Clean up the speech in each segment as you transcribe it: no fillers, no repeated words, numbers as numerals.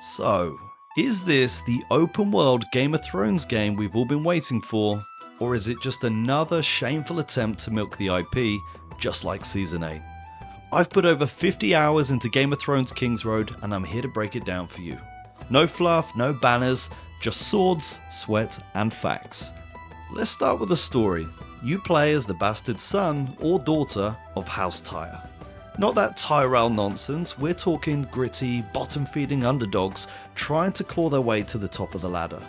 So, is this the open world Game of Thrones game we've all been waiting for? Or is it just another shameful attempt to milk the IP, just like Season 8? I've put over 50 hours into Game of Thrones Kingsroad, and I'm here to break it down for you. No fluff, no banners, just swords, sweat, and facts. Let's start with the story. You play as the bastard son or daughter of House Tyre. Not that Tyrell nonsense, we're talking gritty, bottom-feeding underdogs trying to claw their way to the top of the ladder.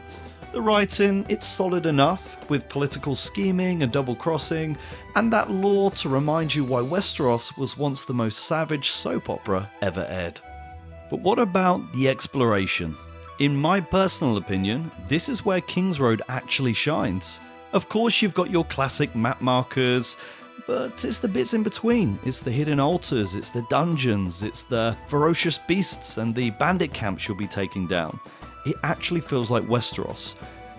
The writing, it's solid enough, with political scheming and double-crossing, and that lore to remind you why Westeros was once the most savage soap opera ever aired. But what about the exploration? In my personal opinion, this is where Kingsroad actually shines. Of course you've got your classic map markers, but it's the bits in between. It's the hidden altars, it's the dungeons, it's the ferocious beasts and the bandit camps you'll be taking down. It actually feels like Westeros.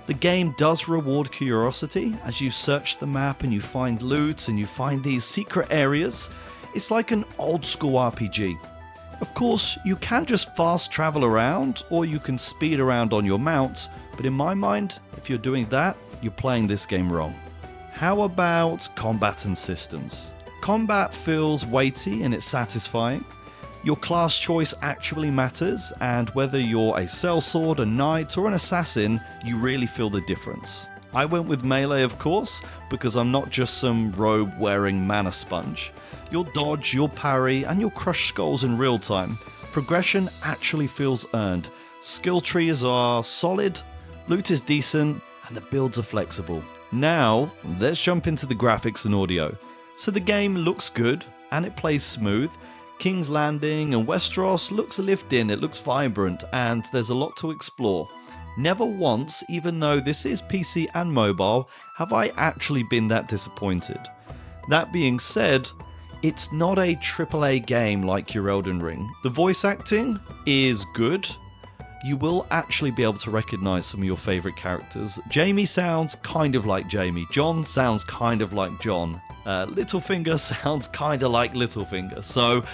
The game does reward curiosity as you search the map and you find loot and you find these secret areas. It's like an old school RPG. Of course, you can just fast travel around or you can speed around on your mount, but in my mind, if you're doing that, you're playing this game wrong. How about combat and systems? Combat feels weighty and it's satisfying. Your class choice actually matters, and whether you're a sellsword, a knight, or an assassin, you really feel the difference. I went with melee, of course, because I'm not just some robe-wearing mana sponge. You'll dodge, you'll parry, and you'll crush skulls in real time. Progression actually feels earned. Skill trees are solid, loot is decent, and the builds are flexible. Now, let's jump into the graphics and audio. So the game looks good, and it plays smooth. King's Landing and Westeros looks lived in, it looks vibrant, and there's a lot to explore. Never once, even though this is PC and mobile, have I actually been that disappointed. That being said, it's not a AAA game like your Elden Ring. The voice acting is good. You will actually be able to recognize some of your favorite characters. Jaime sounds kind of like Jaime. Jon sounds kind of like Jon. Littlefinger sounds kind of like Littlefinger. So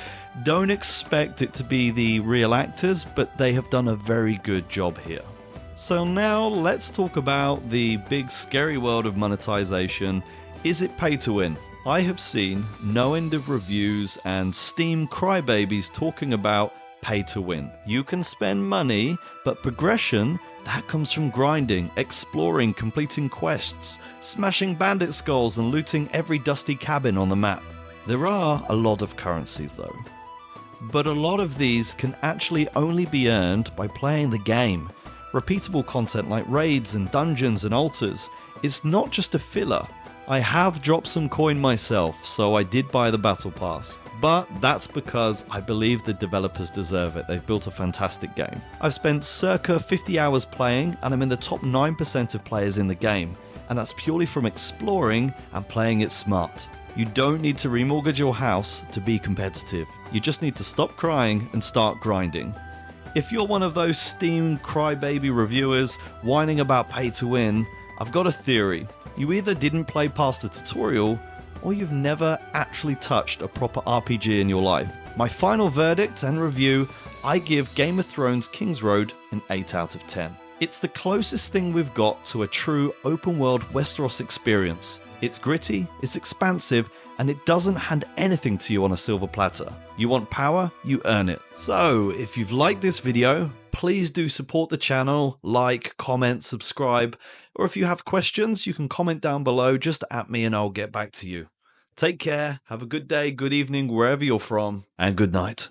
don't expect it to be the real actors, but they have done a very good job here. So now let's talk about the big scary world of monetization. Is it pay to win? I have seen no end of reviews and Steam crybabies talking about pay to win. You can spend money, but progression, that comes from grinding, exploring, completing quests, smashing bandit skulls and looting every dusty cabin on the map. There are a lot of currencies though. But a lot of these can actually only be earned by playing the game. Repeatable content like raids and dungeons and altars, it's not just a filler. I have dropped some coin myself, so I did buy the battle pass. But that's because I believe the developers deserve it. They've built a fantastic game. I've spent circa 50 hours playing, and I'm in the top 9% of players in the game. And that's purely from exploring and playing it smart. You don't need to remortgage your house to be competitive. You just need to stop crying and start grinding. If you're one of those Steam crybaby reviewers whining about pay to win, I've got a theory. You either didn't play past the tutorial, or you've never actually touched a proper RPG in your life. My final verdict and review, I give Game of Thrones Kingsroad an 8 out of 10. It's the closest thing we've got to a true open world Westeros experience. It's gritty, it's expansive, and it doesn't hand anything to you on a silver platter. You want power, you earn it. So, if you've liked this video, please do support the channel, like, comment, subscribe, or if you have questions, you can comment down below, just at me and I'll get back to you. Take care, have a good day, good evening, wherever you're from, and good night.